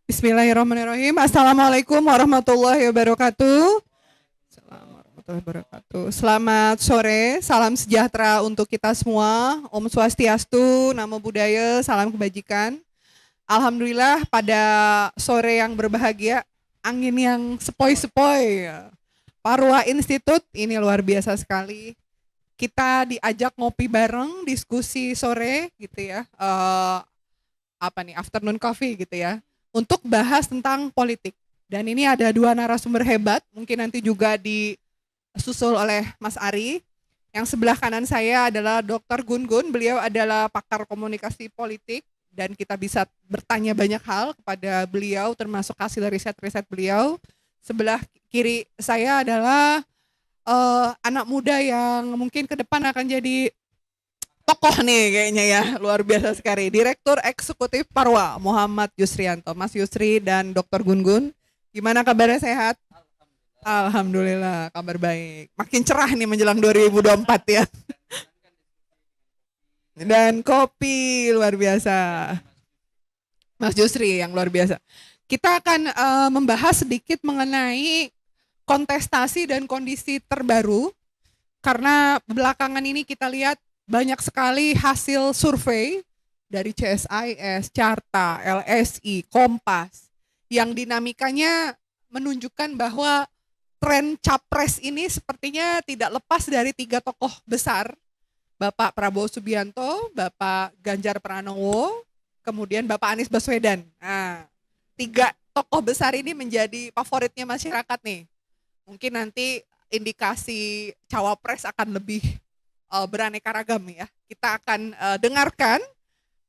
Bismillahirrahmanirrahim. Assalamualaikum warahmatullahi wabarakatuh. Assalamualaikum warahmatullahi wabarakatuh. Selamat sore, salam sejahtera untuk kita semua. Om Swastiastu, Namo Buddhaya, salam kebajikan. Alhamdulillah pada sore yang berbahagia, angin yang sepoi-sepoi. Parwa Institute ini luar biasa sekali. Kita diajak ngopi bareng, diskusi sore gitu ya. Afternoon coffee gitu ya, untuk bahas tentang politik. Dan ini ada dua narasumber hebat, mungkin nanti juga disusul oleh Mas Ari. Yang sebelah kanan saya adalah Dr. Gun-Gun, beliau adalah pakar komunikasi politik, dan kita bisa bertanya banyak hal kepada beliau, termasuk hasil riset-riset beliau. Sebelah kiri saya adalah anak muda yang mungkin ke depan akan jadi tokoh nih kayaknya ya, luar biasa sekali. Direktur Eksekutif Parwa, Muhammad Yusrianto. Mas Yusri dan Dr. Gun-Gun, gimana kabarnya, sehat? Alhamdulillah, kabar baik. Makin cerah nih menjelang 2024 ya. Dan kopi luar biasa. Mas Yusri yang luar biasa. Kita akan membahas sedikit mengenai kontestasi dan kondisi terbaru, karena belakangan ini kita lihat banyak sekali hasil survei dari CSIS, Carta, LSI, Kompas, yang dinamikanya menunjukkan bahwa tren capres ini sepertinya tidak lepas dari tiga tokoh besar, Bapak Prabowo Subianto, Bapak Ganjar Pranowo, kemudian Bapak Anies Baswedan. Nah, tiga tokoh besar ini menjadi favoritnya masyarakat nih. Mungkin nanti indikasi cawapres akan lebih beraneka ragam ya. Kita akan dengarkan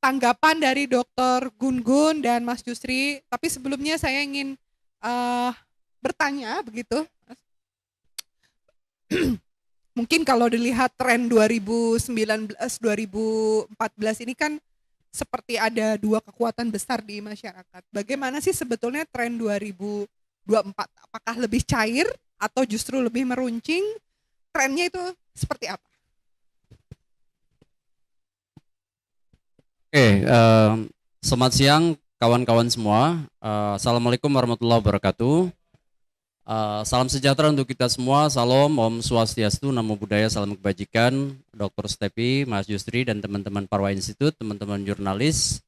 tanggapan dari Dr. Gun-Gun dan Mas Yusri. Tapi sebelumnya saya ingin bertanya begitu. Mungkin kalau dilihat tren 2019-2014 ini kan seperti ada dua kekuatan besar di masyarakat. Bagaimana sih sebetulnya tren 2024? Apakah lebih cair atau justru lebih meruncing? Trennya itu seperti apa? Oke, selamat siang kawan-kawan semua. Assalamualaikum warahmatullahi wabarakatuh. Salam sejahtera untuk kita semua. Salam, Om Swastiastu, Namo Buddhaya, salam kebajikan. Dr. Stepi, Mas Yusri, dan teman-teman Parwa Institute, teman-teman jurnalis.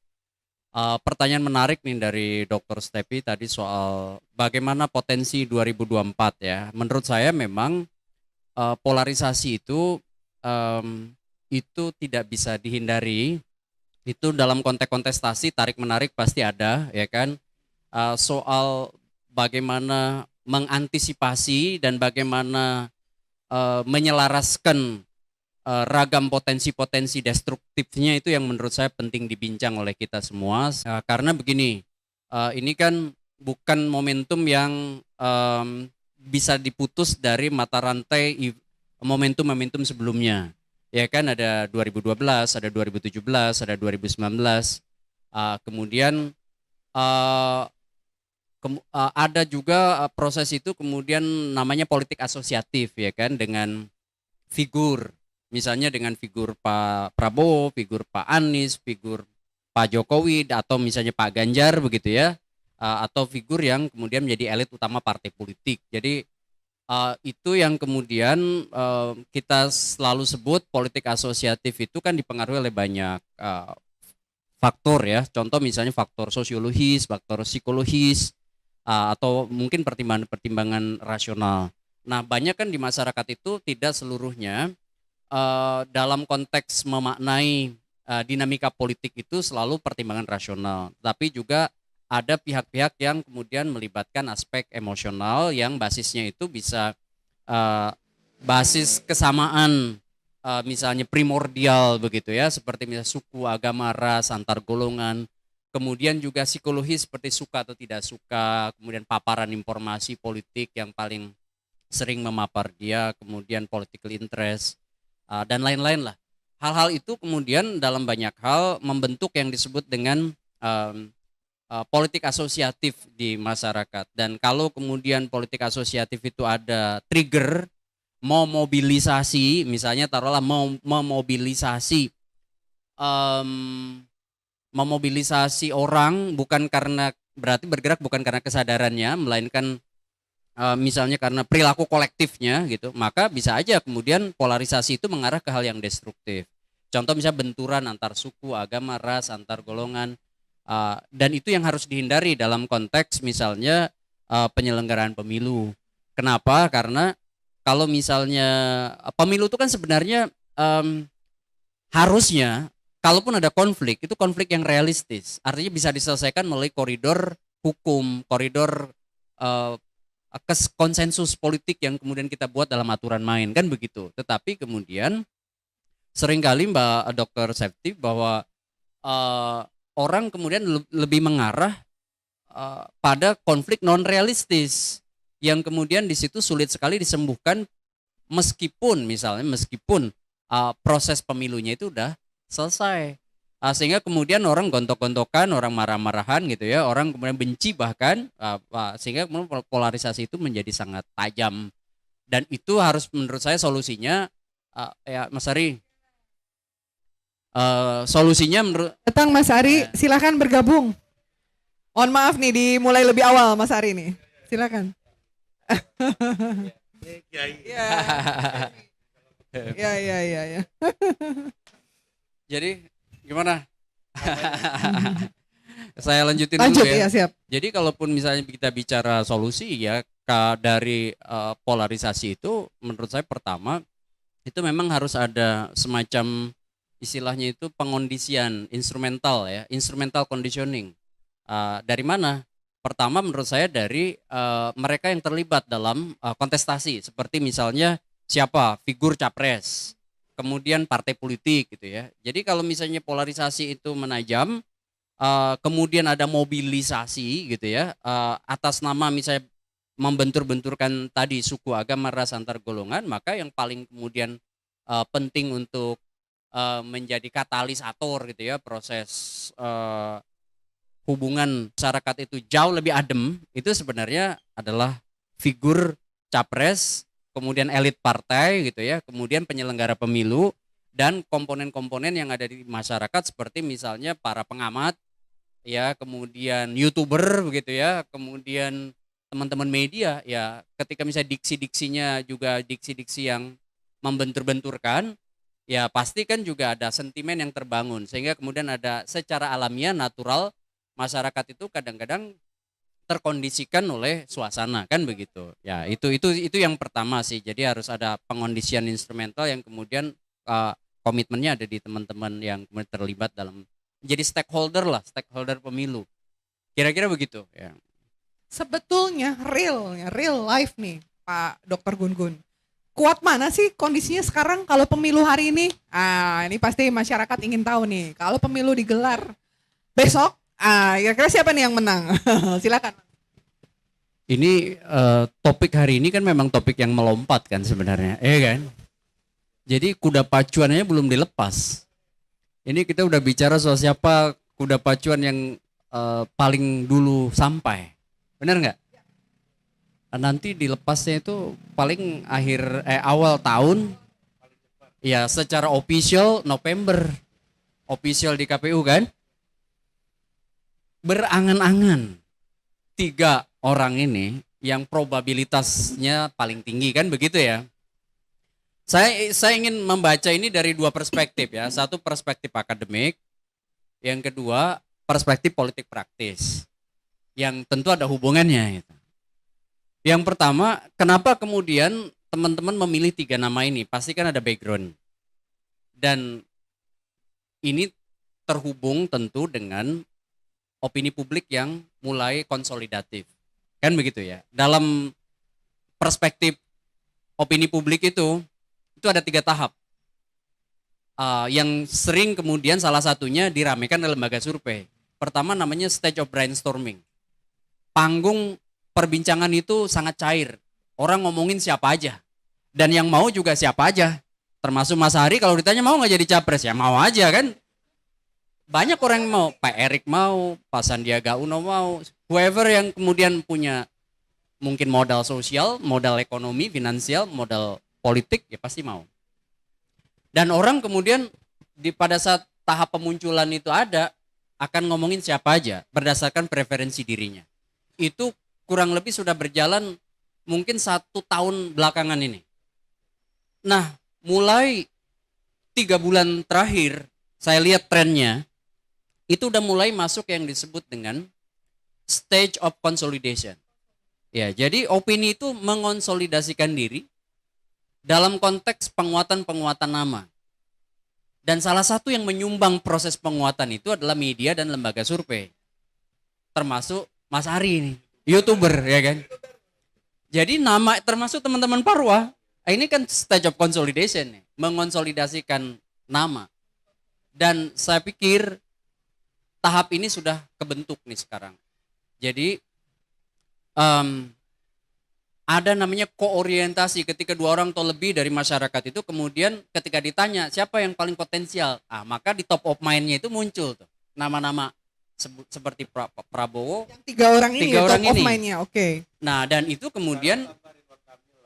Pertanyaan menarik nih dari Dr. Stepi tadi soal bagaimana potensi 2024 ya. Menurut saya memang polarisasi itu tidak bisa dihindari. Itu dalam konteks kontestasi tarik menarik pasti ada ya kan. Soal bagaimana mengantisipasi dan bagaimana menyelaraskan ragam potensi-potensi destruktifnya itu yang menurut saya penting dibincang oleh kita semua. Karena begini, ini kan bukan momentum yang bisa diputus dari mata rantai momentum-momentum sebelumnya. Ya kan, ada 2012, ada 2017, ada 2019, kemudian ada juga proses itu kemudian namanya politik asosiatif ya kan, dengan figur, misalnya dengan figur Pak Prabowo, figur Pak Anies, figur Pak Jokowi, atau misalnya Pak Ganjar begitu ya, atau figur yang kemudian menjadi elit utama partai politik. Jadi itu yang kemudian kita selalu sebut politik asosiatif itu kan dipengaruhi oleh banyak faktor ya. Contoh misalnya faktor sosiologis, faktor psikologis, atau mungkin pertimbangan-pertimbangan rasional. Nah, banyak kan di masyarakat itu tidak seluruhnya dalam konteks memaknai dinamika politik itu selalu pertimbangan rasional, tapi juga ada pihak-pihak yang kemudian melibatkan aspek emosional yang basisnya itu bisa basis kesamaan misalnya primordial begitu ya, seperti misalnya suku, agama, ras, antar golongan. Kemudian juga psikologis seperti suka atau tidak suka, kemudian paparan informasi politik yang paling sering memapar dia, kemudian political interest, dan lain-lain lah. Hal-hal itu kemudian dalam banyak hal membentuk yang disebut dengan politik asosiatif di masyarakat. Dan kalau kemudian politik asosiatif itu ada trigger mau mobilisasi, misalnya taruhlah mau memobilisasi orang bukan karena berarti bergerak bukan karena kesadarannya, melainkan misalnya karena perilaku kolektifnya gitu, maka bisa aja kemudian polarisasi itu mengarah ke hal yang destruktif. Contoh misalnya benturan antar suku, agama, ras, antar golongan, dan itu yang harus dihindari dalam konteks misalnya penyelenggaraan pemilu. Kenapa? Karena kalau misalnya pemilu itu kan sebenarnya harusnya kalaupun ada konflik, itu konflik yang realistis. Artinya bisa diselesaikan melalui koridor hukum, koridor konsensus politik yang kemudian kita buat dalam aturan main, kan begitu. Tetapi kemudian seringkali Mbak Dr. Septi bahwa orang kemudian lebih mengarah pada konflik non realistis yang kemudian di situ sulit sekali disembuhkan meskipun proses pemilunya itu udah selesai. Sehingga kemudian orang gontok-gontokan, orang marah-marahan gitu ya, orang kemudian benci bahkan, sehingga polarisasi itu menjadi sangat tajam. Dan itu harus menurut saya solusinya, ya Mas Ari, solusinya menurut... Datang Mas Ari, silakan bergabung. Mohon maaf nih, dimulai lebih awal Mas Ari nih, silakan. Ya. Jadi gimana? Saya lanjutin Lanjut, dulu ya. Iya, siap. Jadi kalaupun misalnya kita bicara solusi ya dari polarisasi itu, menurut saya pertama itu memang harus ada semacam istilahnya itu pengondisian instrumental ya, instrumental conditioning. Dari mana? Pertama menurut saya dari mereka yang terlibat dalam kontestasi, seperti misalnya siapa figur capres, kemudian partai politik gitu ya. Jadi kalau misalnya polarisasi itu menajam, kemudian ada mobilisasi gitu ya, atas nama misalnya membentur-benturkan tadi suku, agama, ras, antar golongan, maka yang paling kemudian penting untuk menjadi katalisator gitu ya, proses hubungan masyarakat itu jauh lebih adem, itu sebenarnya adalah figur capres, kemudian elit partai gitu ya, kemudian penyelenggara pemilu, dan komponen-komponen yang ada di masyarakat seperti misalnya para pengamat ya, kemudian YouTuber begitu ya, kemudian teman-teman media ya, ketika misalnya diksi-diksinya juga diksi-diksi yang membentur-benturkan ya, pasti kan juga ada sentimen yang terbangun, sehingga kemudian ada secara alamiah natural masyarakat itu kadang-kadang terkondisikan oleh suasana, kan begitu ya. Itu yang pertama sih. Jadi harus ada pengondisian instrumental yang kemudian komitmennya ada di teman-teman yang kemudian terlibat dalam jadi stakeholder pemilu, kira-kira begitu ya. Sebetulnya real life nih Pak Dr. Gun-Gun, kuat mana sih kondisinya sekarang kalau pemilu hari ini? Ini pasti masyarakat ingin tahu nih, kalau pemilu digelar besok, kira-kira siapa nih yang menang? Silakan. Ini topik hari ini kan memang topik yang melompat kan sebenarnya, kan? Jadi kuda pacuannya belum dilepas. Ini kita udah bicara soal siapa kuda pacuan yang paling dulu sampai, benar nggak? Nanti dilepasnya itu paling awal tahun, ya secara official November, official di KPU kan? Berangan-angan 3 orang ini yang probabilitasnya paling tinggi, kan begitu ya. Saya ingin membaca ini dari 2 perspektif ya. Satu perspektif akademik, yang kedua perspektif politik praktis, yang tentu ada hubungannya gitu. Yang pertama, kenapa kemudian teman-teman memilih 3 nama ini? Pasti kan ada background. Dan ini terhubung tentu dengan opini publik yang mulai konsolidatif, kan begitu ya. Dalam perspektif opini publik itu ada 3 tahap yang sering kemudian salah satunya diramaikan oleh lembaga survei. Pertama namanya stage of brainstorming, panggung perbincangan itu sangat cair, orang ngomongin siapa aja, dan yang mau juga siapa aja, termasuk Mas Hari. Kalau ditanya mau nggak jadi capres, ya mau aja kan. Banyak orang yang mau, Pak Erik mau, Pak Sandiaga Uno mau, whoever yang kemudian punya mungkin modal sosial, modal ekonomi, finansial, modal politik, ya pasti mau. Dan orang kemudian pada saat tahap pemunculan itu ada, akan ngomongin siapa aja berdasarkan preferensi dirinya. Itu kurang lebih sudah berjalan mungkin 1 tahun belakangan ini. Nah, mulai 3 bulan terakhir saya lihat trennya itu udah mulai masuk yang disebut dengan stage of consolidation. Ya, jadi opini itu mengonsolidasikan diri dalam konteks penguatan-penguatan nama. Dan salah satu yang menyumbang proses penguatan itu adalah media dan lembaga survei. Termasuk Mas Ari ini, YouTuber ya kan. Jadi nama termasuk teman-teman Parwa, ini kan stage of consolidation nih, mengonsolidasikan nama. Dan saya pikir tahap ini sudah kebentuk nih sekarang. Jadi ada namanya koorientasi ketika 2 orang atau lebih dari masyarakat itu kemudian ketika ditanya siapa yang paling potensial, maka di top of mind-nya itu muncul tuh nama-nama seperti Prabowo. Yang 3 orang ini, 3 orang top of ini. mind-nya, oke. Nah, dan itu kemudian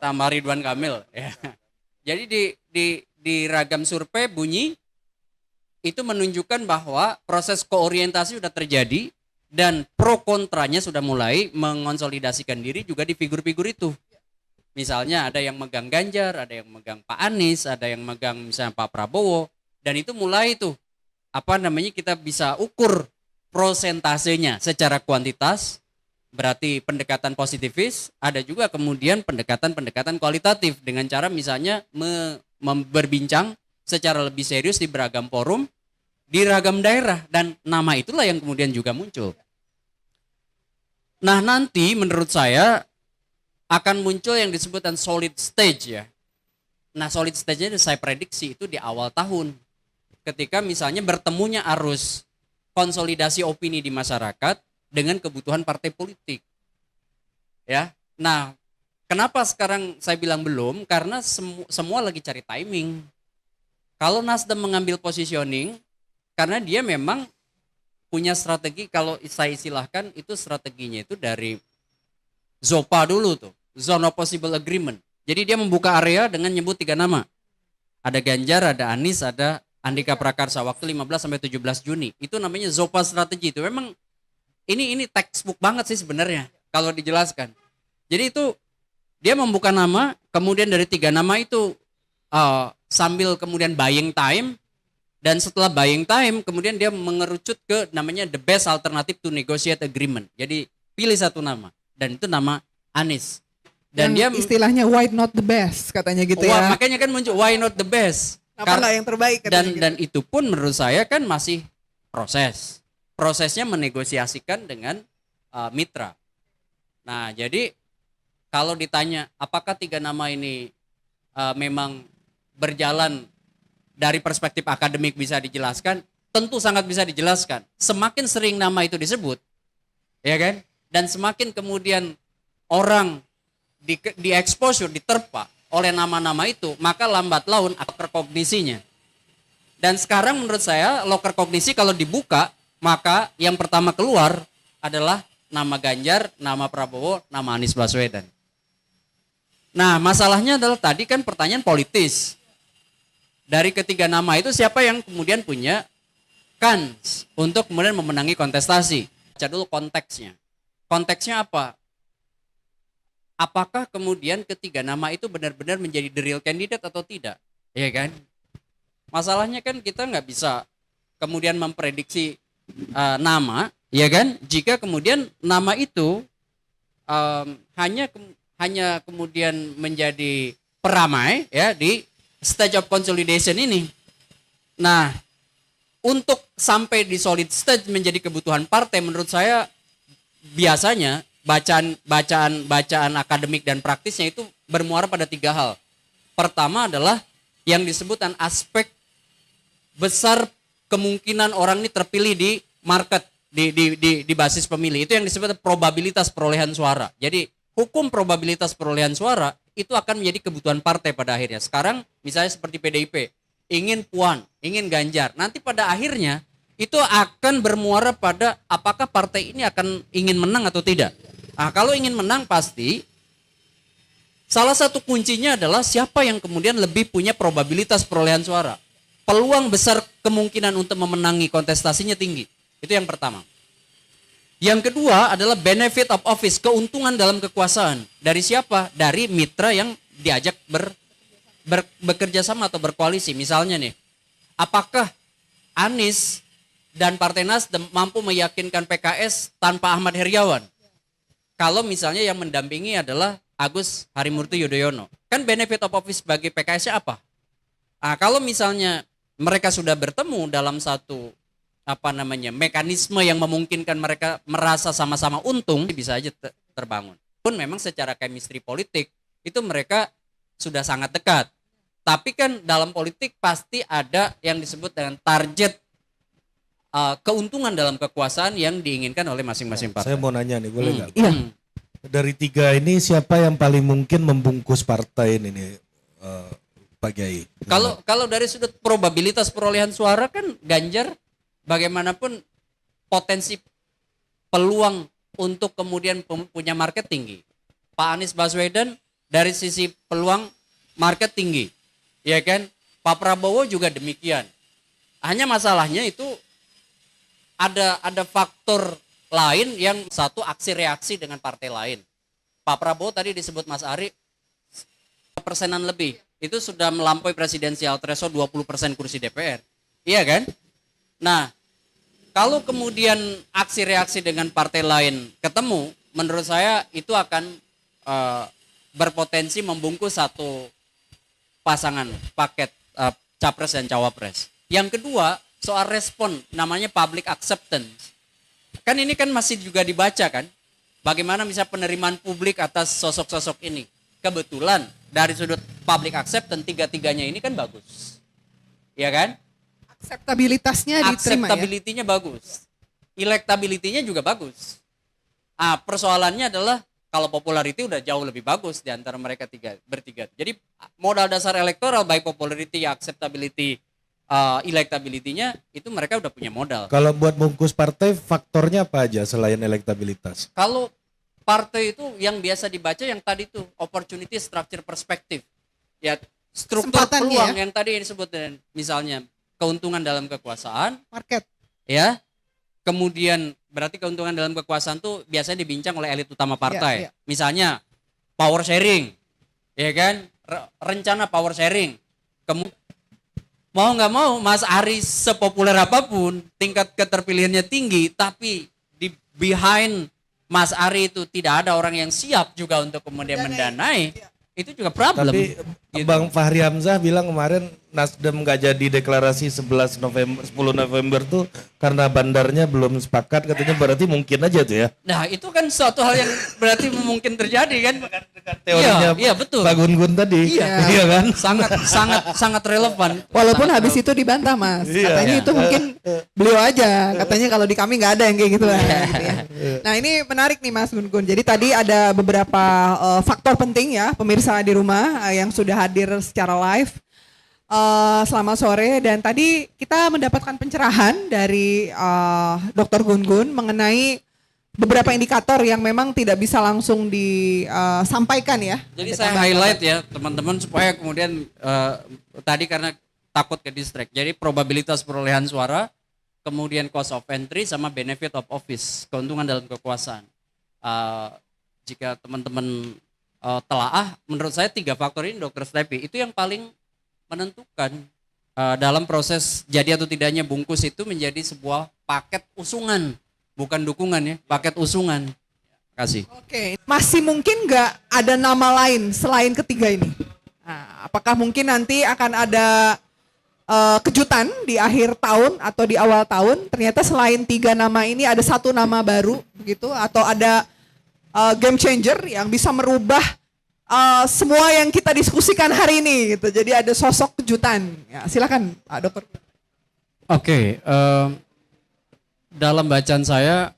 tambah Ridwan Kamil. Ya. Jadi di ragam survei bunyi itu menunjukkan bahwa proses koorientasi sudah terjadi dan pro kontranya sudah mulai mengonsolidasikan diri juga di figur-figur itu. Misalnya ada yang megang Ganjar, ada yang megang Pak Anies, ada yang megang misalnya Pak Prabowo, dan itu mulai tuh kita bisa ukur prosentasenya secara kuantitas, berarti pendekatan positifis, ada juga kemudian pendekatan kualitatif dengan cara misalnya berbincang secara lebih serius di beragam forum, di ragam daerah, dan nama itulah yang kemudian juga muncul. Nah, nanti menurut saya akan muncul yang disebutkan solid stage ya. Nah, solid stage-nya saya prediksi itu di awal tahun. Ketika misalnya bertemunya arus konsolidasi opini di masyarakat dengan kebutuhan partai politik. Ya. Nah, kenapa sekarang saya bilang belum? Karena semua lagi cari timing. Kalau Nasdem mengambil positioning, karena dia memang punya strategi, kalau saya istilahkan itu strateginya itu dari ZOPA dulu tuh, Zone of Possible Agreement. Jadi dia membuka area dengan nyebut 3 nama. Ada Ganjar, ada Anies, ada Andika Prakarsa, waktu 15 sampai 17 Juni. Itu namanya ZOPA strategi itu. Memang ini textbook banget sih sebenarnya kalau dijelaskan. Jadi itu dia membuka nama, kemudian dari 3 nama itu sambil kemudian buying time. Dan setelah buying time, kemudian dia mengerucut ke namanya the best alternative to negotiate agreement. Jadi pilih 1 nama, dan itu nama Anies. Dan yang dia istilahnya why not the best katanya gitu ya. Makanya kan muncul why not the best. Kenapa nggak yang terbaik katanya dan itu pun menurut saya kan masih proses. Prosesnya menegosiasikan dengan mitra. Nah, jadi kalau ditanya apakah 3 nama ini memang berjalan dari perspektif akademik bisa dijelaskan, tentu sangat bisa dijelaskan. Semakin sering nama itu disebut, ya kan? Dan semakin kemudian orang di exposure, diterpa oleh nama-nama itu, maka lambat laun loker kognisinya. Dan sekarang menurut saya loker kognisi kalau dibuka, maka yang pertama keluar adalah nama Ganjar, nama Prabowo, nama Anies Baswedan. Nah, masalahnya adalah tadi kan pertanyaan politis. Dari ketiga nama itu siapa yang kemudian punya kans untuk kemudian memenangi kontestasi? Baca dulu konteksnya. Konteksnya apa? Apakah kemudian ketiga nama itu benar-benar menjadi the real candidate atau tidak? Ya kan? Masalahnya kan kita nggak bisa kemudian memprediksi nama, ya kan? Jika kemudian nama itu hanya kemudian menjadi peramai ya di stage of consolidation ini. Nah, untuk sampai di solid stage menjadi kebutuhan partai, menurut saya biasanya bacaan akademik dan praktisnya itu bermuara pada 3 hal. Pertama adalah yang disebutkan aspek besar kemungkinan orang ini terpilih di market, di basis pemilih. Itu yang disebut probabilitas perolehan suara. Jadi hukum probabilitas perolehan suara itu akan menjadi kebutuhan partai pada akhirnya. Sekarang misalnya seperti PDIP, ingin Puan, ingin Ganjar. Nanti pada akhirnya itu akan bermuara pada apakah partai ini akan ingin menang atau tidak. Nah, kalau ingin menang pasti salah satu kuncinya adalah siapa yang kemudian lebih punya probabilitas perolehan suara. Peluang besar kemungkinan untuk memenangi kontestasinya tinggi. Itu yang pertama. Yang kedua adalah benefit of office, keuntungan dalam kekuasaan. Dari siapa? Dari mitra yang diajak bekerja sama atau berkoalisi. Misalnya nih, apakah Anies dan Partai Nasdem mampu meyakinkan PKS tanpa Ahmad Heriawan? Kalau misalnya yang mendampingi adalah Agus Harimurti Yudhoyono. Kan benefit of office bagi PKS apa? Nah, kalau misalnya mereka sudah bertemu dalam satu mekanisme yang memungkinkan mereka merasa sama-sama untung, bisa aja terbangun. Pun memang secara chemistry politik itu mereka sudah sangat dekat. Tapi kan dalam politik pasti ada yang disebut dengan target keuntungan dalam kekuasaan yang diinginkan oleh masing-masing partai. Saya mau nanya nih, boleh nggak? Iya. Dari tiga ini siapa yang paling mungkin membungkus partai ini nih, Pak Kiai? Kalau dari sudut probabilitas perolehan suara kan Ganjar bagaimanapun potensi peluang untuk kemudian punya market tinggi. Pak Anies Baswedan dari sisi peluang market tinggi, ya kan? Pak Prabowo juga demikian. Hanya masalahnya itu ada faktor lain yang satu aksi reaksi dengan partai lain. Pak Prabowo tadi disebut Mas Ari persenan lebih. Itu sudah melampaui presidensial threshold 20% kursi DPR. Iya kan? Nah, kalau kemudian aksi reaksi dengan partai lain ketemu, menurut saya itu akan berpotensi membungkus satu pasangan paket capres dan cawapres. Yang kedua, soal respon, namanya public acceptance. Kan ini kan masih juga dibaca kan, bagaimana misalnya penerimaan publik atas sosok-sosok ini. Kebetulan dari sudut public acceptance tiga-tiganya ini kan bagus, ya kan? Akseptabilitasnya diterima ya. Akseptabilitinya bagus, elektabilitinya juga bagus. Persoalannya adalah kalau popularity udah jauh lebih bagus di antara mereka bertiga. Jadi modal dasar elektoral baik popularity, acceptability, elektabilitinya itu mereka udah punya modal. Kalau buat bungkus partai faktornya apa aja selain elektabilitas? Kalau partai itu yang biasa dibaca yang tadi tuh opportunity structure perspektif. Ya, struktur Kesempatannya peluang ya. yang tadi disebut misalnya keuntungan dalam kekuasaan, Market. ya. Kemudian berarti keuntungan dalam kekuasaan tuh biasanya dibincang oleh elit utama partai. Iya. Misalnya power sharing. Ya kan? Rencana power sharing. Mau nggak mau Mas Ari sepopuler apapun, tingkat keterpilihannya tinggi, tapi di behind Mas Ari itu tidak ada orang yang siap juga untuk kemudian mendanai, itu juga problem. Tapi Bang Fahri Hamzah bilang kemarin Nasdem nggak jadi deklarasi 10 November tuh karena bandarnya belum sepakat, katanya berarti mungkin aja tuh ya. Nah itu kan suatu hal yang berarti mungkin terjadi kan? Teorinya Iya betul. Pak Gun-Gun tadi, iya kan? Sangat relevan. Walaupun habis itu dibantah Mas, katanya itu mungkin beliau aja, katanya kalau di kami nggak ada yang kayak gitu lah. Gitu ya. Nah ini menarik nih Mas Gun-Gun. Jadi tadi ada beberapa faktor penting ya pemirsa di rumah yang sudah hadir secara live. Selamat sore, dan tadi kita mendapatkan pencerahan dari Dr. Gun-Gun mengenai beberapa indikator yang memang tidak bisa langsung disampaikan ya. Jadi saya highlight ya teman-teman supaya kemudian tadi karena takut ke distract. Jadi probabilitas perolehan suara, kemudian cost of entry sama benefit of office, keuntungan dalam kekuasaan. Jika teman-teman telaah, menurut saya 3 faktor ini Dr. Stepi itu yang paling menentukan dalam proses jadi atau tidaknya bungkus itu menjadi sebuah paket usungan, bukan dukungan ya, paket usungan. Kasih. Oke, masih mungkin nggak ada nama lain selain ketiga ini? Nah, apakah mungkin nanti akan ada kejutan di akhir tahun atau di awal tahun? Ternyata selain 3 nama ini ada 1 nama baru, begitu? Atau ada game changer yang bisa merubah semua yang kita diskusikan hari ini gitu. Jadi ada sosok kejutan. Ya, silakan Pak Dokter. Oke, dalam bacaan saya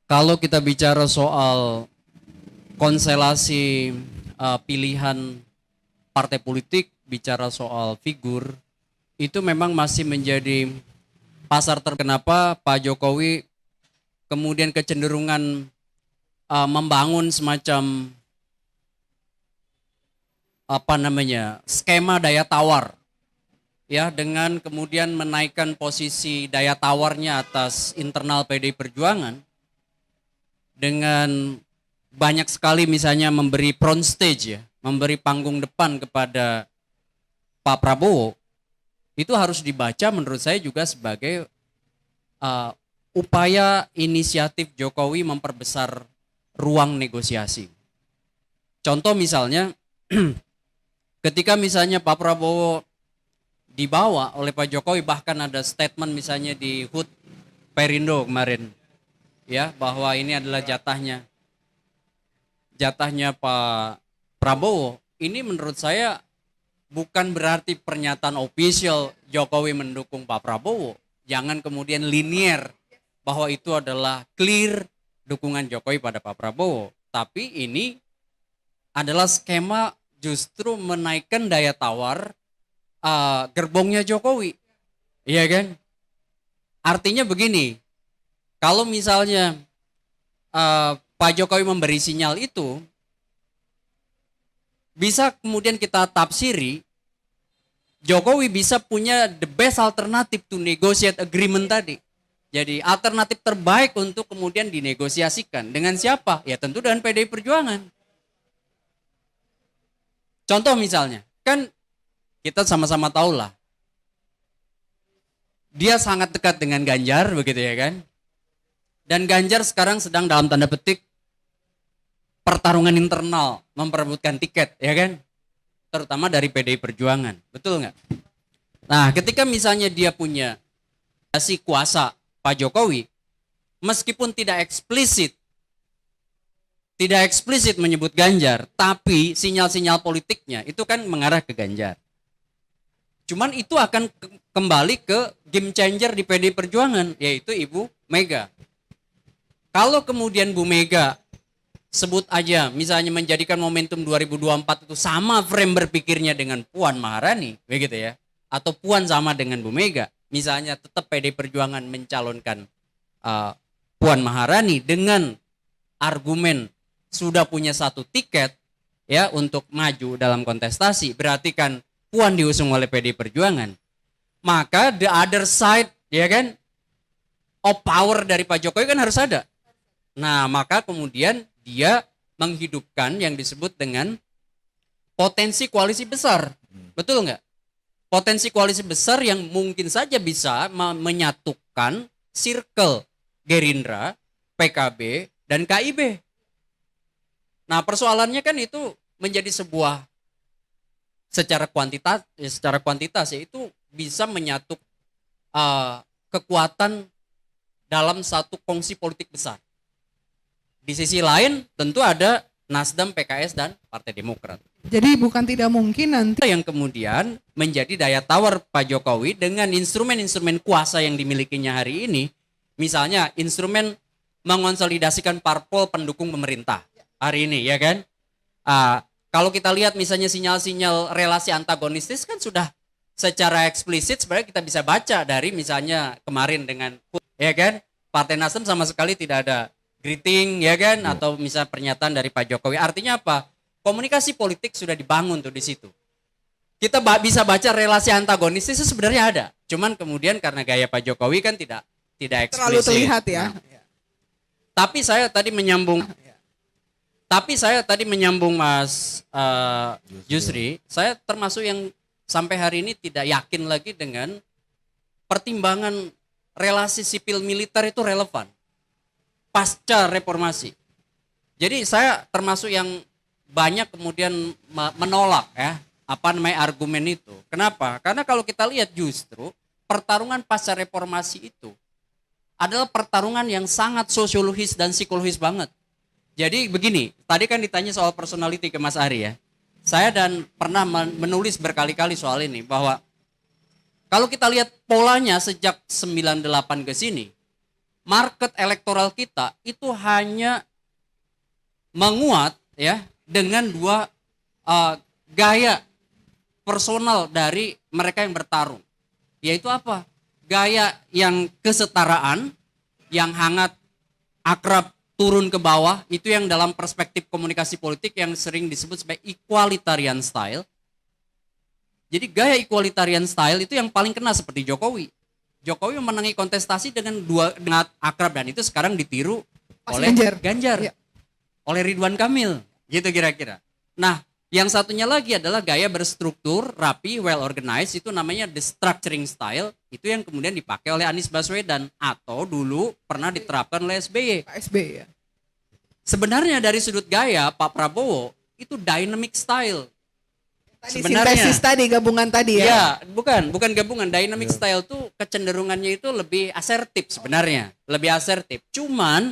kalau kita bicara soal konstelasi pilihan partai politik, bicara soal figur, itu memang masih menjadi pasar kenapa Pak Jokowi kemudian kecenderungan membangun semacam skema daya tawar ya dengan kemudian menaikkan posisi daya tawarnya atas internal PDI Perjuangan dengan banyak sekali misalnya memberi front stage ya, memberi panggung depan kepada Pak Prabowo, itu harus dibaca menurut saya juga sebagai upaya inisiatif Jokowi memperbesar ruang negosiasi. Contoh misalnya ketika misalnya Pak Prabowo dibawa oleh Pak Jokowi, bahkan ada statement misalnya di HUT Perindo kemarin ya, bahwa ini adalah jatahnya Pak Prabowo. Ini menurut saya bukan berarti pernyataan official Jokowi mendukung Pak Prabowo. Jangan kemudian linier bahwa itu adalah clear dukungan Jokowi pada Pak Prabowo. Tapi ini adalah skema justru menaikkan daya tawar gerbongnya Jokowi. Iya kan? Artinya begini, kalau misalnya Pak Jokowi memberi sinyal itu, bisa kemudian kita tafsiri Jokowi bisa punya the best alternative to negotiate agreement tadi. Jadi alternatif terbaik untuk kemudian dinegosiasikan. Dengan siapa? Ya tentu dengan PDI Perjuangan. Contoh misalnya, kan kita sama-sama tahu lah, dia sangat dekat dengan Ganjar begitu ya kan. Dan Ganjar sekarang sedang dalam tanda petik pertarungan internal, memperebutkan tiket ya kan. Terutama dari PDI Perjuangan, betul nggak? Nah ketika misalnya dia punya kuasa Pak Jokowi, meskipun tidak eksplisit menyebut Ganjar, tapi sinyal-sinyal politiknya itu kan mengarah ke Ganjar. Cuman itu akan kembali ke game changer di PDI Perjuangan, yaitu Ibu Mega. Kalau kemudian Bu Mega sebut aja misalnya menjadikan momentum 2024 itu sama frame berpikirnya dengan Puan Maharani, begitu ya, atau Puan sama dengan Bu Mega, misalnya tetap PDI Perjuangan mencalonkan Puan Maharani dengan argumen sudah punya satu tiket ya untuk maju dalam kontestasi, berarti kan Puan diusung oleh PDI Perjuangan, maka the other side ya kan of power dari Pak Jokowi kan harus ada. Nah maka kemudian dia menghidupkan yang disebut dengan potensi koalisi besar, betul nggak? Potensi koalisi besar yang mungkin saja bisa menyatukan circle Gerindra, PKB, dan KIB. Nah persoalannya kan itu menjadi sebuah secara kuantitas yaitu bisa menyatu kekuatan dalam satu kongsi politik besar. Di sisi lain tentu ada Nasdem, PKS, dan Partai Demokrat. Jadi bukan tidak mungkin nanti Yang kemudian menjadi daya tawar Pak Jokowi dengan instrumen-instrumen kuasa yang dimilikinya hari ini. Misalnya instrumen mengonsolidasikan parpol pendukung pemerintah hari ini ya kan. Kalau kita lihat misalnya sinyal-sinyal relasi antagonistis kan sudah secara eksplisit sebenarnya kita bisa baca dari misalnya kemarin dengan ya kan Partai Nasdem sama sekali tidak ada greeting ya kan, atau misalnya pernyataan dari Pak Jokowi. Artinya apa? Komunikasi politik sudah dibangun tuh di situ. Kita bisa baca relasi antagonis itu sebenarnya ada. Cuman kemudian karena gaya Pak Jokowi kan tidak eksplisit. terlalu terlihat ya. Tapi saya tadi menyambung Mas Yusri, saya termasuk yang sampai hari ini tidak yakin lagi dengan pertimbangan relasi sipil militer itu relevan pasca reformasi. Jadi saya termasuk yang banyak kemudian menolak ya argumen itu. Kenapa? Karena kalau kita lihat justru pertarungan pasca reformasi itu adalah pertarungan yang sangat sosiologis dan psikologis banget. Jadi begini, tadi kan ditanya soal personality ke Mas Ari ya. Saya dan pernah menulis berkali-kali soal ini bahwa kalau kita lihat polanya sejak 98 ke sini, market elektoral kita itu hanya menguat ya dengan dua gaya personal dari mereka yang bertarung. Yaitu apa? Gaya yang kesetaraan, yang hangat, akrab, turun ke bawah, itu yang dalam perspektif komunikasi politik yang sering disebut sebagai equalitarian style. Jadi gaya equalitarian style itu yang paling kena seperti Jokowi. Jokowi memenangi kontestasi dengan dengan akrab, dan itu sekarang ditiru Mas oleh Ganjar. Iya. Oleh Ridwan Kamil, gitu kira-kira. Nah, yang satunya lagi adalah gaya berstruktur, rapi, well organized, itu namanya the structuring style, itu yang kemudian dipakai oleh Anies Baswedan atau dulu pernah diterapkan oleh SBY. Pak SBY ya. Sebenarnya dari sudut gaya Pak Prabowo itu dynamic style. Tadi Sebenarnya. sintesis tadi, gabungan tadi ya. Ya, bukan gabungan. Dynamic style tuh kecenderungannya itu lebih asertif sebenarnya, lebih asertif. Cuman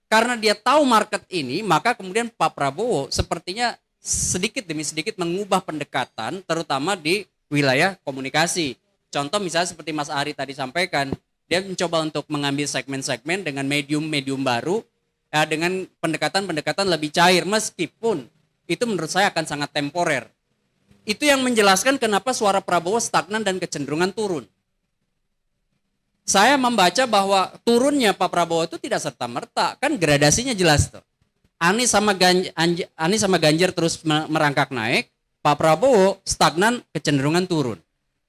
karena dia tahu market ini, maka kemudian Pak Prabowo sepertinya sedikit demi sedikit mengubah pendekatan, terutama di wilayah komunikasi. Contoh misalnya seperti Mas Ari tadi sampaikan, dia mencoba untuk mengambil segmen-segmen dengan medium-medium baru, ya, dengan pendekatan-pendekatan lebih cair, meskipun itu menurut saya akan sangat temporer. Itu yang menjelaskan kenapa suara Prabowo stagnan dan kecenderungan turun. Saya membaca bahwa turunnya Pak Prabowo itu tidak serta-merta, kan gradasinya jelas tuh. Anies sama Ganjar terus merangkak naik, Pak Prabowo stagnan kecenderungan turun.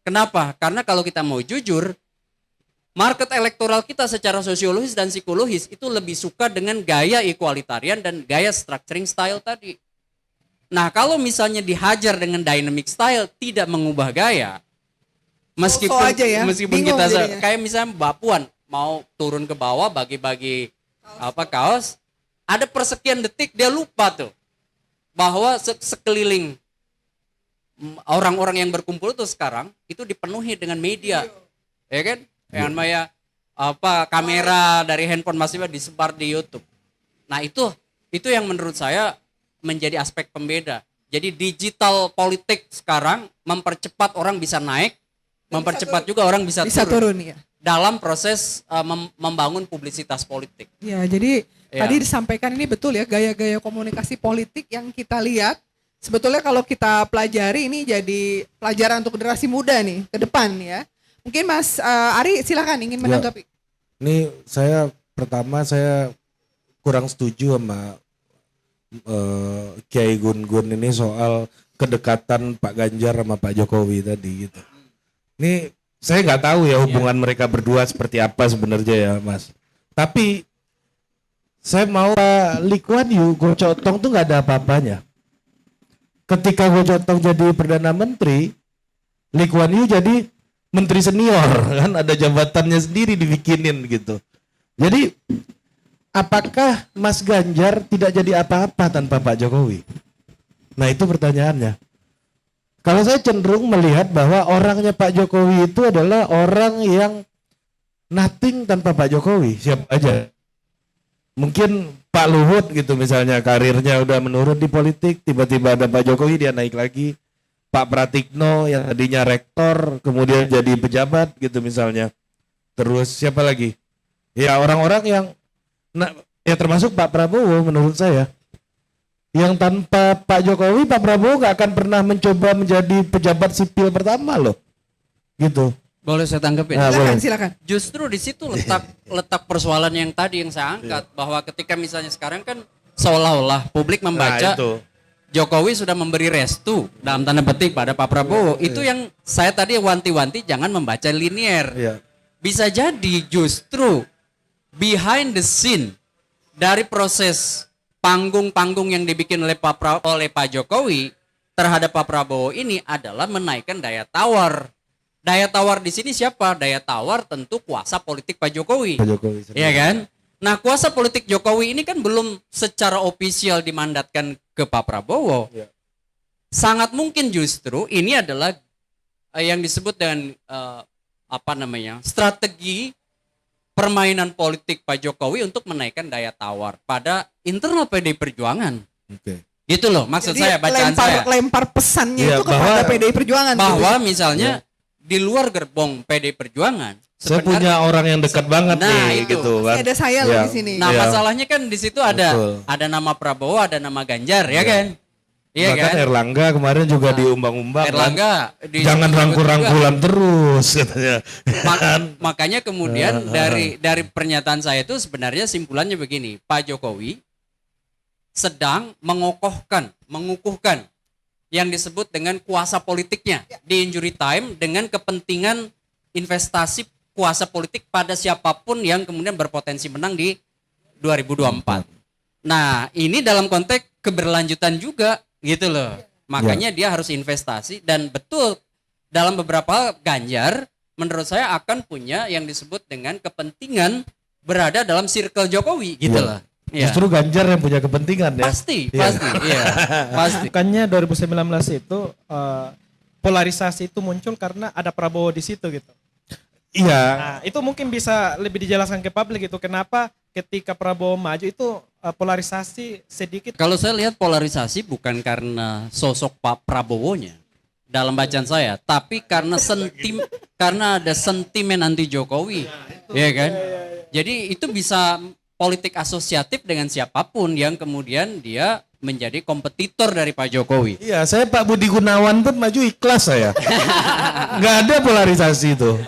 Kenapa? Karena kalau kita mau jujur, market elektoral kita secara sosiologis dan psikologis itu lebih suka dengan gaya equalitarian dan gaya structuring style tadi. Nah, kalau misalnya dihajar dengan dynamic style tidak mengubah gaya, meskipun aja ya, meskipun bingung kita jadinya. kayak misalnya Mbak Puan mau turun ke bawah bagi-bagi kaos, ada persekian detik dia lupa tuh bahwa sekeliling orang-orang yang berkumpul tuh sekarang itu dipenuhi dengan media, ya kan? Yang namanya kamera dari handphone masih disebar di YouTube. Nah, itu yang menurut saya menjadi aspek pembeda. Jadi digital politik sekarang mempercepat orang bisa naik, mempercepat juga orang bisa turun ya. dalam proses membangun publisitas politik. Ya, jadi Ya. tadi disampaikan ini betul ya, gaya-gaya komunikasi politik yang kita lihat. Sebetulnya kalau kita pelajari ini jadi pelajaran untuk generasi muda nih ke depan ya. Mungkin Mas Ari silakan ingin menanggapi. Ini saya kurang setuju sama Kiai Gun-Gun ini soal kedekatan Pak Ganjar sama Pak Jokowi tadi gitu. Ini saya nggak tahu ya hubungan mereka berdua seperti apa sebenarnya ya Mas. Tapi saya mau Lee Kuan Yew, Go Chok-tong tuh nggak ada apa-apanya. Ketika Go Chok-tong jadi Perdana Menteri, Lee Kuan Yew jadi Menteri Senior kan, ada jabatannya sendiri dibikinin gitu. Jadi apakah Mas Ganjar tidak jadi apa-apa tanpa Pak Jokowi? Nah itu pertanyaannya. Kalau saya cenderung melihat bahwa orangnya Pak Jokowi itu adalah orang yang nothing tanpa Pak Jokowi, siap aja. Mungkin Pak Luhut gitu misalnya karirnya udah menurun di politik, tiba-tiba ada Pak Jokowi dia naik lagi. Pak Pratikno yang tadinya rektor kemudian jadi pejabat gitu misalnya. Terus siapa lagi? Ya orang-orang yang ya termasuk Pak Prabowo menurut saya. Yang tanpa Pak Jokowi, Pak Prabowo gak akan pernah mencoba menjadi pejabat sipil pertama loh. Gitu. Boleh saya tanggapin? Nah, Silakan. Justru di situ letak persoalan yang tadi yang saya angkat, bahwa ketika misalnya sekarang kan seolah-olah publik membaca Jokowi sudah memberi restu dalam tanda petik pada Pak Prabowo. Itu yang saya tadi wanti-wanti jangan membaca linier. Bisa jadi justru behind the scene dari proses panggung-panggung yang dibikin oleh Pak Jokowi terhadap Pak Prabowo ini adalah menaikkan daya tawar. Daya tawar di sini siapa? Daya tawar tentu kuasa politik Pak Jokowi. Iya kan? Nah, kuasa politik Jokowi ini kan belum secara ofisial dimandatkan ke Pak Prabowo. Sangat mungkin justru ini adalah yang disebut dengan strategi permainan politik Pak Jokowi untuk menaikkan daya tawar pada internal PDI Perjuangan. Gitu loh maksud Jadi saya, bacaan saya. Lempar pesannya itu kepada PDI Perjuangan. Bahwa misalnya di luar gerbong PDI Perjuangan, saya punya orang yang dekat banget nih itu. gitu kan. Ada saya loh di sini. Nah, masalahnya kan di situ ada nama Prabowo, ada nama Ganjar, ya kan? Iya Bahkan kan? Erlangga kemarin juga diumbang-umbang. Erlangga jangan rangkul-rangkulan terus katanya. Makanya kemudian dari pernyataan saya itu sebenarnya simpulannya begini, Pak Jokowi sedang mengukuhkan yang disebut dengan kuasa politiknya di injury time dengan kepentingan investasi kuasa politik pada siapapun yang kemudian berpotensi menang di 2024. Nah, ini dalam konteks keberlanjutan juga gitu loh. Makanya dia harus investasi, dan betul dalam beberapa Ganjar menurut saya akan punya yang disebut dengan kepentingan berada dalam circle Jokowi gitu loh. Ya. Justru Ganjar yang punya kepentingan ya. Pasti, iya, pasti. Bukannya 2019 itu polarisasi itu muncul karena ada Prabowo di situ gitu. Iya. Nah, itu mungkin bisa lebih dijelaskan ke publik itu kenapa ketika Prabowo maju itu polarisasi sedikit. Kalau saya lihat polarisasi bukan karena sosok Pak Prabowo-nya dalam bacaan saya, tapi karena karena ada sentimen anti Jokowi, ya kan? Jadi itu bisa politik asosiatif dengan siapapun yang kemudian dia menjadi kompetitor dari Pak Jokowi. Iya, saya Pak Budi Gunawan pun maju ikhlas saya. Nggak ada polarisasi itu.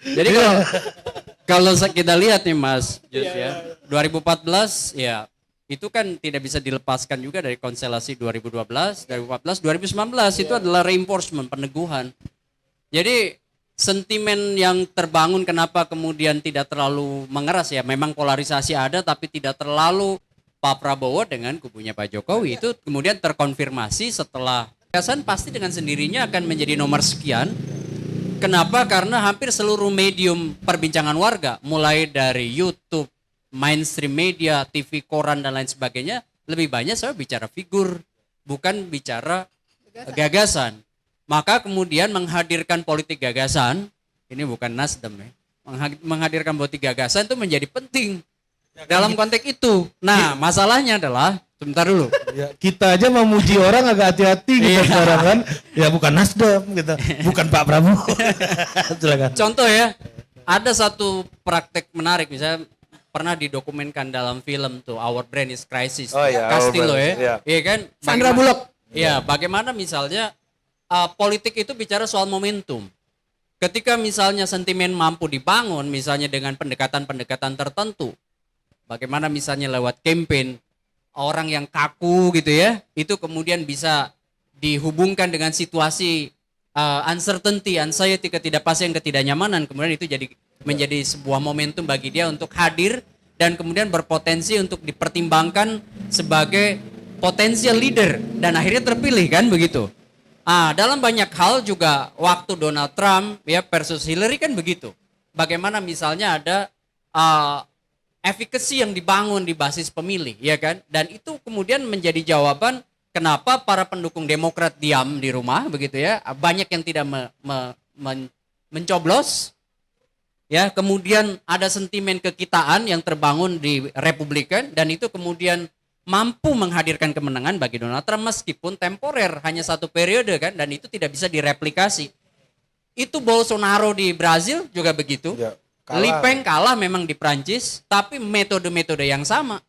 Jadi kalau kita lihat nih Mas Jus ya, 2014 ya itu kan tidak bisa dilepaskan juga dari konstelasi 2012, 2014, 2019 itu adalah reinforcement, peneguhan. Jadi sentimen yang terbangun kenapa kemudian tidak terlalu mengeras ya, memang polarisasi ada tapi tidak terlalu Pak Prabowo dengan kubunya Pak Jokowi itu kemudian terkonfirmasi setelah gagasan pasti dengan sendirinya akan menjadi nomor sekian. Kenapa? Karena hampir seluruh medium perbincangan warga mulai dari YouTube, mainstream media, TV, koran dan lain sebagainya lebih banyak saya bicara figur bukan bicara gagasan. Maka kemudian menghadirkan politik gagasan, ini bukan Nasdem ya, menghadirkan politik gagasan itu menjadi penting dalam konteks itu. Nah masalahnya adalah, sebentar dulu. Ya, kita aja memuji orang agak hati-hati gitu sekarang kan. Ya bukan Nasdem gitu, bukan Pak Prabowo. Silakan. Contoh ya, ada satu praktek menarik misalnya pernah didokumenkan dalam film tuh Our Brain is Crisis. Oh iya, Castillo Our Brain, ya. iya. Iya kan? Sandra Bullock. Iya, bagaimana misalnya politik itu bicara soal momentum. Ketika misalnya sentimen mampu dibangun, misalnya dengan pendekatan-pendekatan tertentu, bagaimana misalnya lewat campaign, orang yang kaku gitu ya, itu kemudian bisa dihubungkan dengan situasi uncertainty, anxiety, ketidakpastian, ketidaknyamanan, kemudian itu menjadi sebuah momentum bagi dia untuk hadir dan kemudian berpotensi untuk dipertimbangkan sebagai potensial leader dan akhirnya terpilih kan begitu. Dalam banyak hal juga waktu Donald Trump ya versus Hillary kan begitu. Bagaimana misalnya ada efficacy yang dibangun di basis pemilih ya kan, dan itu kemudian menjadi jawaban kenapa para pendukung Demokrat diam di rumah begitu ya, banyak yang tidak mencoblos ya, kemudian ada sentimen kekitaan yang terbangun di Republikan dan itu kemudian mampu menghadirkan kemenangan bagi Donald Trump meskipun temporer, hanya satu periode kan, dan itu tidak bisa direplikasi. Itu Bolsonaro di Brazil juga begitu. Ya, Le Pen kalah memang di Prancis, tapi metode-metode yang sama.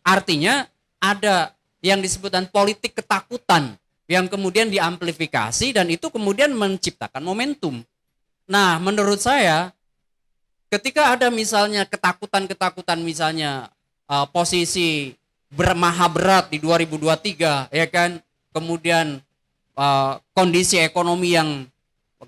Artinya ada yang disebutkan politik ketakutan yang kemudian diamplifikasi dan itu kemudian menciptakan momentum. Nah, menurut saya ketika ada misalnya ketakutan-ketakutan misalnya posisi maha berat di 2023 ya kan, kemudian kondisi ekonomi yang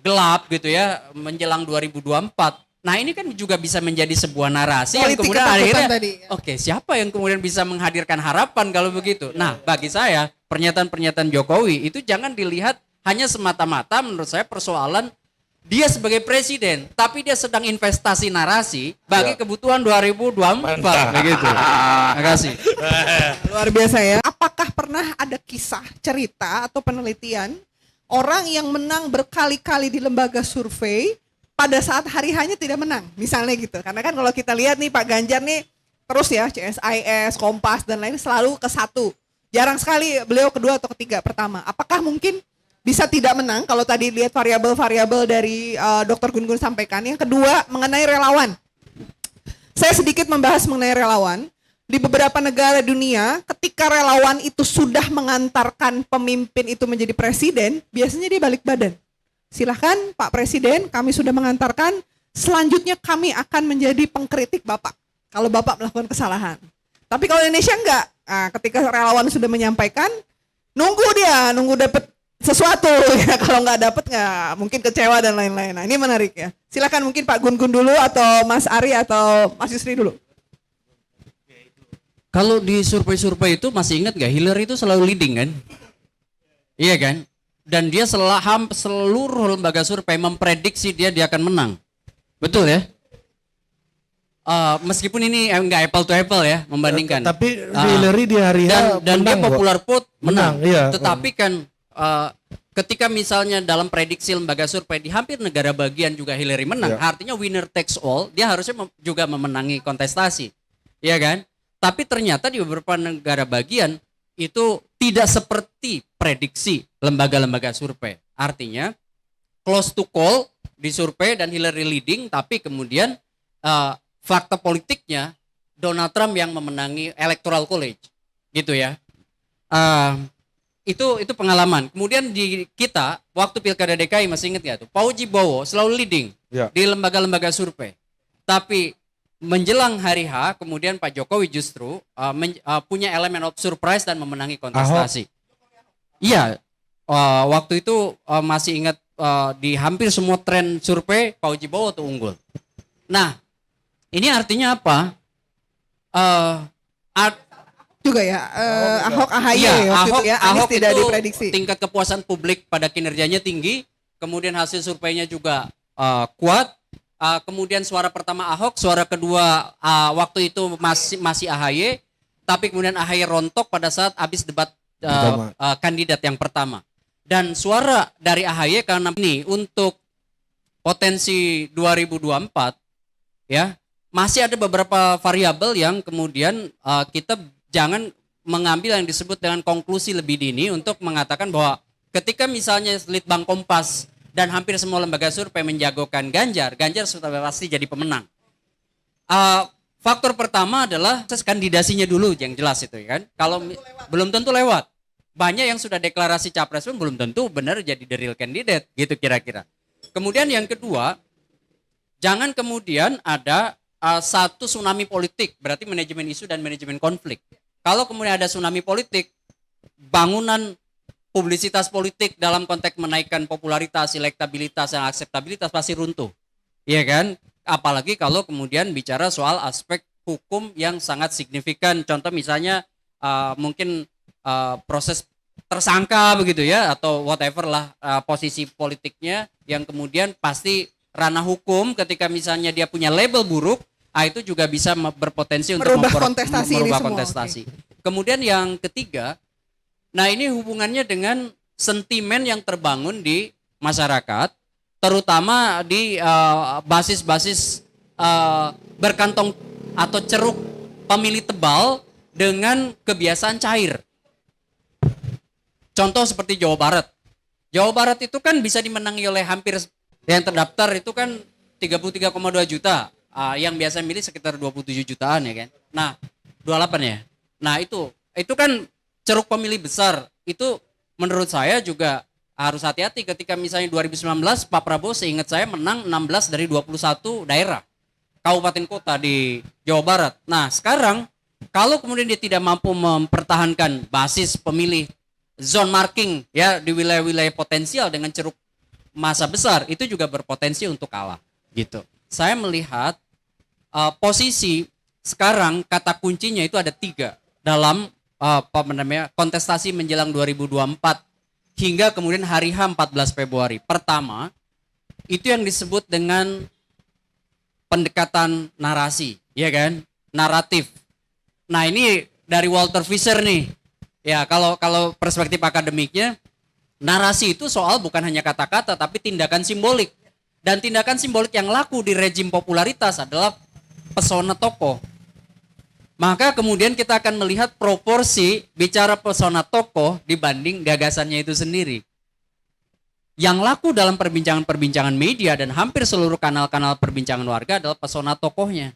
gelap gitu ya menjelang 2024. Nah ini kan juga bisa menjadi sebuah narasi yang Politik kemudian ketakutan akhirnya tadi. oke, siapa yang kemudian bisa menghadirkan harapan kalau begitu. Nah bagi saya pernyataan-pernyataan Jokowi itu jangan dilihat hanya semata-mata menurut saya persoalan dia sebagai presiden, tapi dia sedang investasi narasi bagi kebutuhan 2024 begitu. Terima kasih. Luar biasa ya. Apakah pernah ada kisah, cerita atau penelitian orang yang menang berkali-kali di lembaga survei pada saat hari hanya tidak menang, misalnya gitu. Karena kan kalau kita lihat nih Pak Ganjar nih terus ya CSIS, Kompas dan lain selalu ke satu. Jarang sekali beliau kedua atau ketiga pertama. Apakah mungkin bisa tidak menang kalau tadi lihat variabel-variabel dari Dr. Gun-Gun sampaikan. Yang kedua mengenai relawan. Saya sedikit membahas mengenai relawan. Di beberapa negara dunia ketika relawan itu sudah mengantarkan pemimpin itu menjadi presiden, biasanya dia balik badan. Silahkan Pak Presiden, kami sudah mengantarkan, selanjutnya kami akan menjadi pengkritik Bapak kalau Bapak melakukan kesalahan. Tapi kalau Indonesia enggak, ketika relawan sudah menyampaikan, nunggu dapet sesuatu ya. Kalau nggak dapet nggak mungkin kecewa dan lain-lain. Nah ini menarik ya. Silakan mungkin Pak Gun Gun dulu atau Mas Ari atau Mas Yusri dulu. Kalau di survei-survei itu masih ingat nggak Hillary itu selalu leading kan? Iya kan? Dan dia seluruh lembaga survei memprediksi dia akan menang. Betul ya? Meskipun ini nggak apple to apple ya membandingkan. Tapi Hillary di hari dan dia popular vote menang. Iya. Tetapi kan ketika misalnya dalam prediksi lembaga survei di hampir negara bagian juga Hillary menang, artinya winner takes all, dia harusnya juga memenangi kontestasi. Iya kan? Tapi ternyata di beberapa negara bagian itu tidak seperti prediksi lembaga-lembaga survei. Artinya close to call di survei dan Hillary leading, tapi kemudian fakta politiknya Donald Trump yang memenangi electoral college, gitu ya. Itu pengalaman. Kemudian di kita waktu pilkada DKI masih ingat nggak tuh? Fauji Bowo selalu leading di lembaga-lembaga survei. Tapi menjelang hari H, kemudian Pak Jokowi justru punya elemen of surprise dan memenangi kontestasi. Iya, waktu itu masih ingat di hampir semua tren survei Fauji Bowo tuh unggul. Nah, ini artinya apa? Juga ya, Ahok AHY Iya, waktu itu ya, Anies Ahok tidak itu diprediksi. tingkat kepuasan publik pada kinerjanya tinggi, kemudian hasil surveinya juga kuat. Kemudian suara pertama Ahok, suara kedua waktu itu masih AHY, tapi kemudian AHY rontok pada saat habis debat kandidat yang pertama. Dan suara dari AHY karena ini untuk potensi 2024 ya, masih ada beberapa variabel yang kemudian kita jangan mengambil yang disebut dengan konklusi lebih dini untuk mengatakan bahwa ketika misalnya Litbang Kompas dan hampir semua lembaga survei menjagokan Ganjar sudah pasti jadi pemenang. Faktor pertama adalah proses kandidasinya dulu yang jelas itu kan. Kalau belum tentu lewat. Banyak yang sudah deklarasi capres pun belum tentu benar jadi the real candidate gitu kira-kira. Kemudian yang kedua, jangan kemudian ada satu tsunami politik, berarti manajemen isu dan manajemen konflik. Kalau kemudian ada tsunami politik, bangunan publisitas politik dalam konteks menaikkan popularitas, elektabilitas, dan akseptabilitas pasti runtuh. Iya kan? Apalagi kalau kemudian bicara soal aspek hukum yang sangat signifikan. Contoh misalnya mungkin proses tersangka begitu ya, atau whatever lah posisi politiknya yang kemudian pasti ranah hukum ketika misalnya dia punya label buruk, itu juga bisa berpotensi untuk merubah kontestasi ini semua. Kontestasi. Kemudian yang ketiga, nah ini hubungannya dengan sentimen yang terbangun di masyarakat, terutama di basis-basis berkantong atau ceruk pemilih tebal dengan kebiasaan cair. Contoh seperti Jawa Barat. Jawa Barat itu kan bisa dimenangi oleh hampir yang terdaftar itu kan 33,2 juta. Yang biasa milih sekitar 27 jutaan ya kan. Nah, 28 ya. Nah, itu kan ceruk pemilih besar. Itu menurut saya juga harus hati-hati ketika misalnya 2019 Pak Prabowo seingat saya menang 16 dari 21 daerah kabupaten kota di Jawa Barat. Nah, sekarang kalau kemudian dia tidak mampu mempertahankan basis pemilih zone marking ya di wilayah-wilayah potensial dengan ceruk masa besar, itu juga berpotensi untuk kalah gitu. Saya melihat posisi sekarang kata kuncinya itu ada 3 dalam kontestasi menjelang 2024 hingga kemudian hari H 14 Februari. Pertama, itu yang disebut dengan pendekatan narasi, ya kan? Naratif. Nah, ini dari Walter Fisher nih. Ya, kalau perspektif akademiknya, narasi itu soal bukan hanya kata-kata tapi tindakan simbolik. Dan tindakan simbolik yang laku di rejim popularitas adalah pesona tokoh. Maka kemudian kita akan melihat proporsi bicara pesona tokoh dibanding gagasannya itu sendiri. Yang laku dalam perbincangan-perbincangan media dan hampir seluruh kanal-kanal perbincangan warga adalah pesona tokohnya.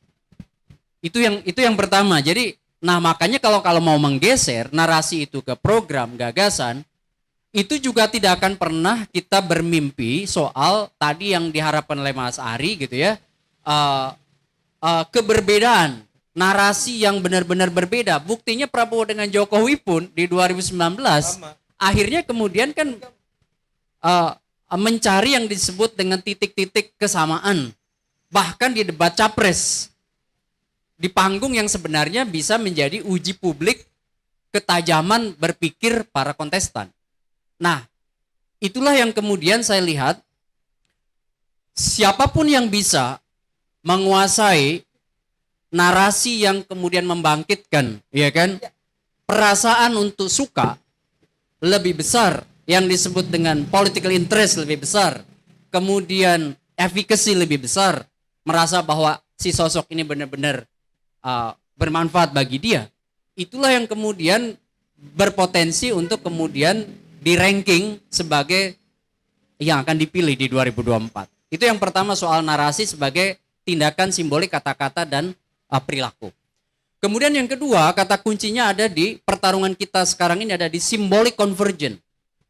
Itu yang pertama. Jadi, nah makanya kalau mau menggeser narasi itu ke program, gagasan, itu juga tidak akan pernah kita bermimpi soal tadi yang diharapkan oleh Mas Ari gitu ya, keberbedaan narasi yang benar-benar berbeda. Buktinya Prabowo dengan Jokowi pun di 2019 akhirnya kemudian kan mencari yang disebut dengan titik-titik kesamaan. Bahkan di debat capres, di panggung yang sebenarnya bisa menjadi uji publik ketajaman berpikir para kontestan. Nah, itulah yang kemudian saya lihat, siapapun yang bisa menguasai narasi yang kemudian membangkitkan, ya kan, perasaan untuk suka lebih besar, yang disebut dengan political interest lebih besar, kemudian efficacy lebih besar, merasa bahwa si sosok ini benar-benar bermanfaat bagi dia. Itulah yang kemudian berpotensi untuk kemudian di ranking sebagai yang akan dipilih di 2024. Itu yang pertama, soal narasi sebagai tindakan simbolik kata-kata dan perilaku. Kemudian yang kedua, kata kuncinya ada di pertarungan kita sekarang ini, ada di symbolic convergence.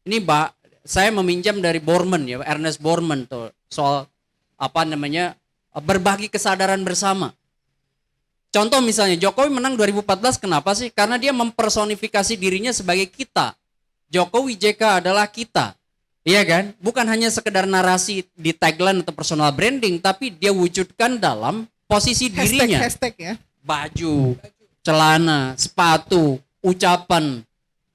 Ini saya meminjam dari Borman ya, Ernest Borman tuh, soal berbagi kesadaran bersama. Contoh misalnya Jokowi menang 2014, kenapa sih? Karena dia mempersonifikasi dirinya sebagai kita. Jokowi JK adalah kita. Iya kan? Bukan hanya sekedar narasi di tagline atau personal branding, tapi dia wujudkan dalam posisi dirinya. Hashtag ya. Baju, celana, sepatu, ucapan,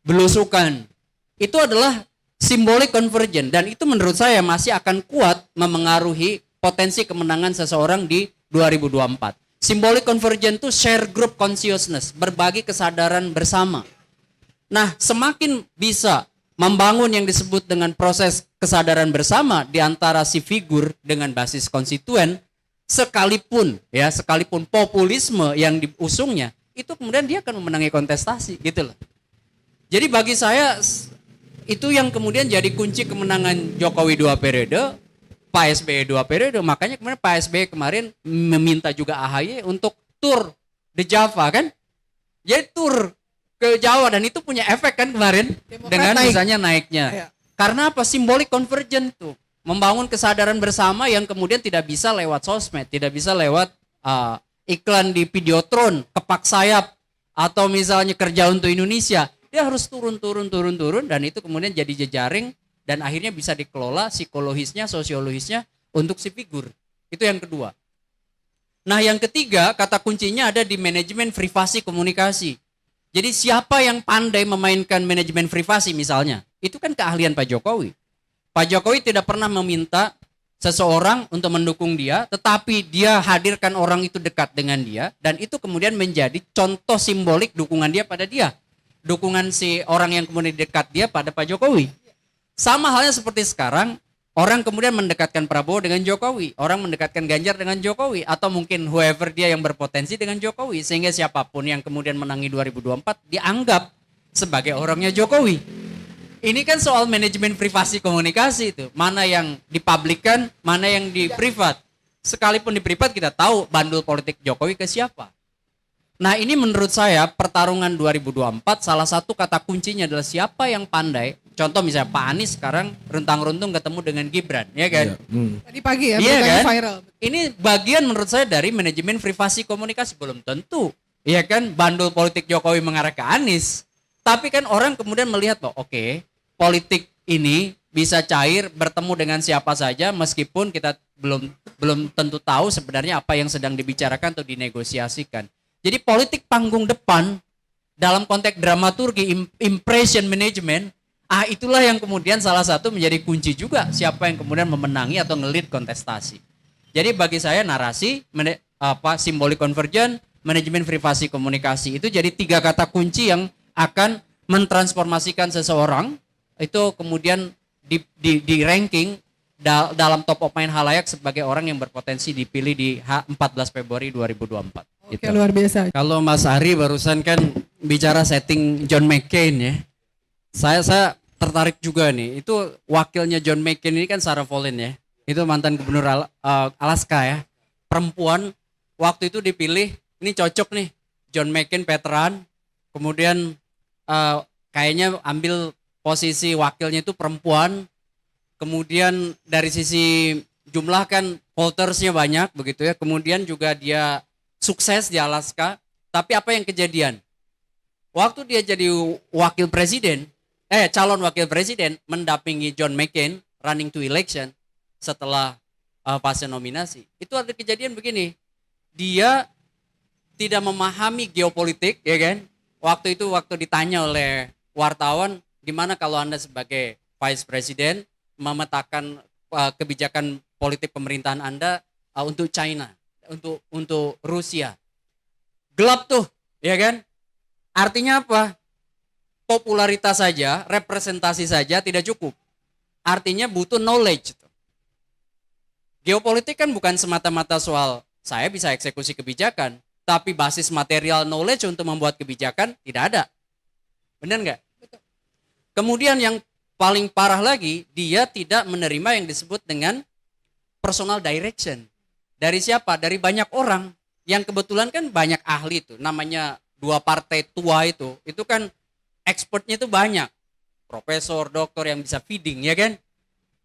belusukan. Itu adalah simbolik convergence, dan itu menurut saya masih akan kuat memengaruhi potensi kemenangan seseorang di 2024. Symbolic convergence itu share group consciousness, berbagi kesadaran bersama. Nah, semakin bisa membangun yang disebut dengan proses kesadaran bersama di antara si figur dengan basis konstituen, sekalipun populisme yang diusungnya, itu kemudian dia akan memenangi kontestasi, gitu loh. Jadi bagi saya itu yang kemudian jadi kunci kemenangan Jokowi 2 periode, Pak SBY 2 periode. Makanya kemarin Pak SBY kemarin meminta juga AHY untuk tur di Java kan. Jadi tur ke Jawa, dan itu punya efek kan kemarin Demokrat dengan naik. misalnya naiknya. Ya. Karena apa? Simbolik convergence tuh. Membangun kesadaran bersama yang kemudian tidak bisa lewat sosmed, tidak bisa lewat iklan di Videotron, kepak sayap, atau misalnya Kerja Untuk Indonesia. Dia harus turun, dan itu kemudian jadi jejaring, dan akhirnya bisa dikelola psikologisnya, sosiologisnya untuk si figur. Itu yang kedua. Nah, yang ketiga, kata kuncinya ada di manajemen privasi komunikasi. Jadi siapa yang pandai memainkan manajemen privasi misalnya, itu kan keahlian Pak Jokowi. Pak Jokowi tidak pernah meminta seseorang untuk mendukung dia, tetapi dia hadirkan orang itu dekat dengan dia, dan itu kemudian menjadi contoh simbolik dukungan dia pada dia. Dukungan si orang yang kemudian dekat dia pada Pak Jokowi. Sama halnya seperti sekarang, orang kemudian mendekatkan Prabowo dengan Jokowi, orang mendekatkan Ganjar dengan Jokowi, atau mungkin whoever dia yang berpotensi dengan Jokowi, sehingga siapapun yang kemudian menangi 2024 dianggap sebagai orangnya Jokowi. Ini kan soal manajemen privasi komunikasi itu, mana yang dipublikkan, mana yang di privat. Sekalipun di privat kita tahu bandul politik Jokowi ke siapa. Nah, ini menurut saya pertarungan 2024 salah satu kata kuncinya adalah siapa yang pandai. Contoh misalnya Pak Anies sekarang runtang-runtung ketemu dengan Gibran, ya kan? Tadi pagi ya, Iya beritanya kan? viral. Ini bagian menurut saya dari manajemen privasi komunikasi, belum tentu. Iya kan, bandul politik Jokowi mengarah ke Anies. Tapi kan orang kemudian melihat loh, oke, politik ini bisa cair bertemu dengan siapa saja meskipun kita belum tentu tahu sebenarnya apa yang sedang dibicarakan atau dinegosiasikan. Jadi politik panggung depan dalam konteks dramaturgi, impression management, itulah yang kemudian salah satu menjadi kunci juga siapa yang kemudian memenangi atau ngelit kontestasi. Jadi bagi saya narasi, simbolik convergence, manajemen privasi komunikasi itu jadi 3 kata kunci yang akan mentransformasikan seseorang itu kemudian di ranking dalam top of mind halayak sebagai orang yang berpotensi dipilih di 14 Februari 2024. Oke, luar biasa. Kalau Mas Ari barusan kan bicara setting John McCain ya. Saya tertarik juga nih. Itu wakilnya John McCain ini kan Sarah Palin ya. Itu mantan gubernur Alaska ya. Perempuan waktu itu dipilih, ini cocok nih. John McCain veteran, kemudian kayaknya ambil posisi wakilnya itu perempuan. Kemudian dari sisi jumlah kan votersnya banyak begitu ya. Kemudian juga dia sukses di Alaska. Tapi apa yang kejadian? Waktu dia jadi wakil presiden, calon wakil presiden mendampingi John McCain running to election setelah fase nominasi. Itu ada kejadian begini. Dia tidak memahami geopolitik, ya kan? Waktu ditanya oleh wartawan, gimana kalau Anda sebagai vice president memetakan kebijakan politik pemerintahan Anda untuk China, untuk Rusia. Gelap tuh, ya kan? Artinya apa? Popularitas saja, representasi saja tidak cukup. Artinya butuh knowledge. Geopolitik kan bukan semata-mata soal saya bisa eksekusi kebijakan, tapi basis material knowledge untuk membuat kebijakan tidak ada. Benar nggak? Kemudian yang paling parah lagi, dia tidak menerima yang disebut dengan personal direction. Dari siapa? Dari banyak orang. Yang kebetulan kan banyak ahli itu. Namanya dua partai tua itu kan expertnya itu banyak. Profesor, doktor yang bisa feeding, ya kan?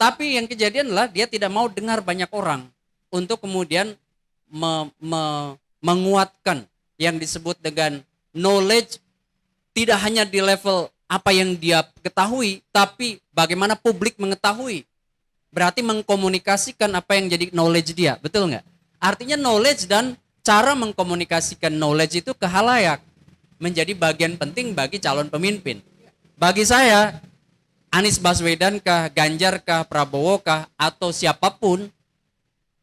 Tapi yang kejadian adalah dia tidak mau dengar banyak orang untuk kemudian menguatkan yang disebut dengan knowledge, tidak hanya di level apa yang dia ketahui, tapi bagaimana publik mengetahui. Berarti mengkomunikasikan apa yang jadi knowledge dia, betul nggak? Artinya knowledge dan cara mengkomunikasikan knowledge itu ke halayak menjadi bagian penting bagi calon pemimpin. Bagi saya, Anies Baswedan kah, Ganjar kah, Prabowo kah, atau siapapun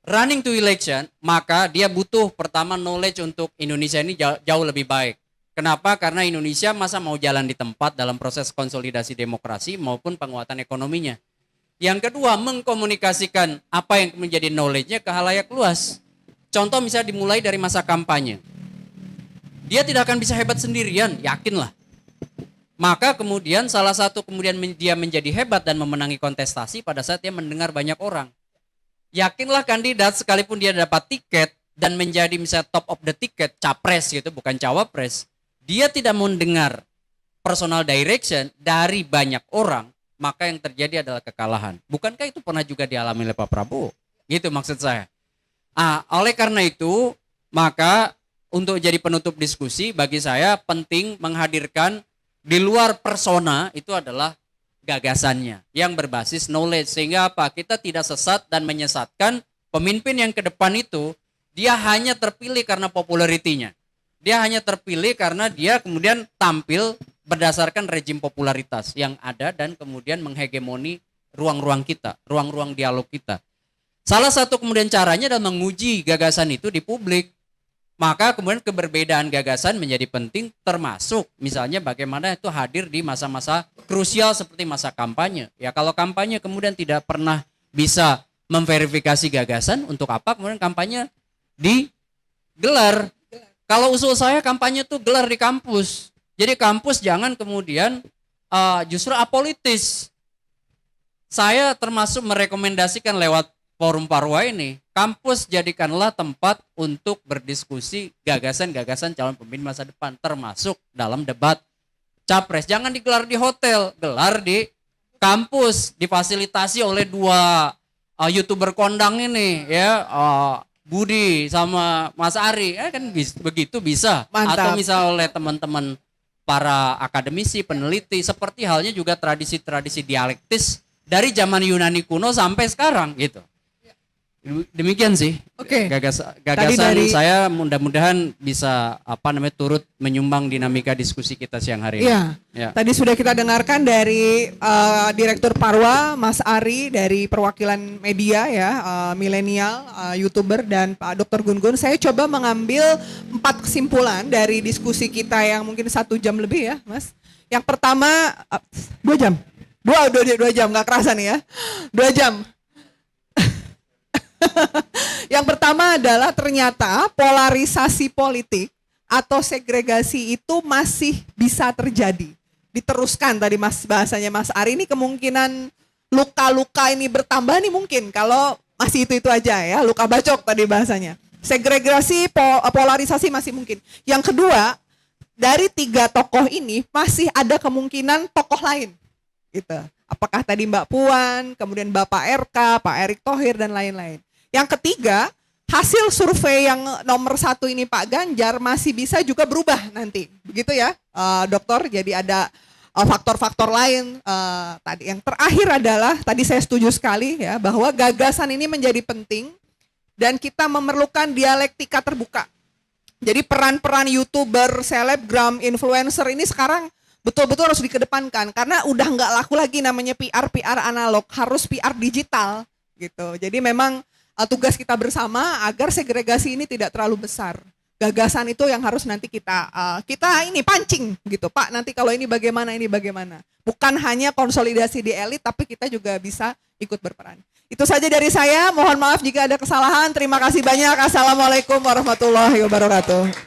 running to election, maka dia butuh pertama knowledge untuk Indonesia ini jauh lebih baik. Kenapa? Karena Indonesia masa mau jalan di tempat dalam proses konsolidasi demokrasi maupun penguatan ekonominya. Yang kedua, mengkomunikasikan apa yang menjadi knowledge-nya ke halayak luas. Contoh misalnya dimulai dari masa kampanye. Dia tidak akan bisa hebat sendirian, yakinlah. Maka kemudian salah satu dia menjadi hebat dan memenangi kontestasi pada saat dia mendengar banyak orang. Yakinlah kandidat sekalipun dia dapat tiket dan menjadi misalnya top of the ticket, capres gitu, bukan cawapres. Dia tidak mendengar personal direction dari banyak orang, maka yang terjadi adalah kekalahan. Bukankah itu pernah juga dialami oleh Pak Prabowo? Gitu maksud saya. Oleh karena itu, maka untuk jadi penutup diskusi, bagi saya penting menghadirkan di luar persona itu adalah gagasannya yang berbasis knowledge. Sehingga apa? Kita tidak sesat dan menyesatkan pemimpin yang ke depan itu, dia hanya terpilih karena popularitinya. Dia hanya terpilih karena dia kemudian tampil berdasarkan rejim popularitas yang ada dan kemudian menghegemoni ruang-ruang kita, ruang-ruang dialog kita. Salah satu kemudian caranya adalah menguji gagasan itu di publik. Maka kemudian keberbedaan gagasan menjadi penting, termasuk misalnya bagaimana itu hadir di masa-masa krusial seperti masa kampanye. Ya kalau kampanye kemudian tidak pernah bisa memverifikasi gagasan, untuk apa kemudian kampanye digelar? Kalau usul saya kampanye itu gelar di kampus. Jadi kampus jangan kemudian justru apolitis. Saya termasuk merekomendasikan lewat forum Parwa ini, kampus jadikanlah tempat untuk berdiskusi gagasan-gagasan calon pemimpin masa depan, termasuk dalam debat capres. Jangan digelar di hotel, gelar di kampus, difasilitasi oleh dua YouTuber kondang ini, ya, Budi sama Mas Ari, kan begitu bisa. Mantap. Atau misal oleh teman-teman para akademisi, peneliti, seperti halnya juga tradisi-tradisi dialektis dari zaman Yunani kuno sampai sekarang gitu. Demikian sih. Oke. Gagasan saya mudah-mudahan bisa turut menyumbang dinamika diskusi kita siang hari ini. Iya. Ya. Tadi sudah kita dengarkan dari Direktur Parwa Mas Ari dari perwakilan media ya, milenial, YouTuber dan Pak Dr. Gun-Gun. Saya coba mengambil 4 kesimpulan dari diskusi kita yang mungkin 1 jam lebih ya, Mas. Yang pertama 2 jam. 2 jam nggak kerasa nih ya. 2 jam. Yang pertama adalah ternyata polarisasi politik atau segregasi itu masih bisa terjadi. Diteruskan tadi bahasanya Mas Ari, ini kemungkinan luka-luka ini bertambah nih mungkin kalau masih itu aja ya, luka bacok tadi bahasanya. Segregasi, polarisasi masih mungkin. Yang kedua, dari 3 tokoh ini masih ada kemungkinan tokoh lain. Gitu. Apakah tadi Mbak Puan, kemudian Bapak RK, Pak Erick Thohir dan lain-lain. Yang ketiga, hasil survei yang nomor 1 ini Pak Ganjar masih bisa juga berubah nanti. Begitu ya, Dokter. Jadi ada faktor-faktor lain. Tadi yang terakhir adalah tadi saya setuju sekali ya bahwa gagasan ini menjadi penting dan kita memerlukan dialektika terbuka. Jadi peran-peran YouTuber, selebgram, influencer ini sekarang betul-betul harus dikedepankan karena udah nggak laku lagi namanya PR analog, harus PR digital gitu. Jadi memang tugas kita bersama agar segregasi ini tidak terlalu besar. Gagasan itu yang harus nanti kita ini pancing gitu Pak, nanti kalau ini bagaimana, bukan hanya konsolidasi di elit tapi kita juga bisa ikut berperan. Itu saja dari saya, mohon maaf jika ada kesalahan. Terima kasih banyak. Assalamualaikum warahmatullahi wabarakatuh.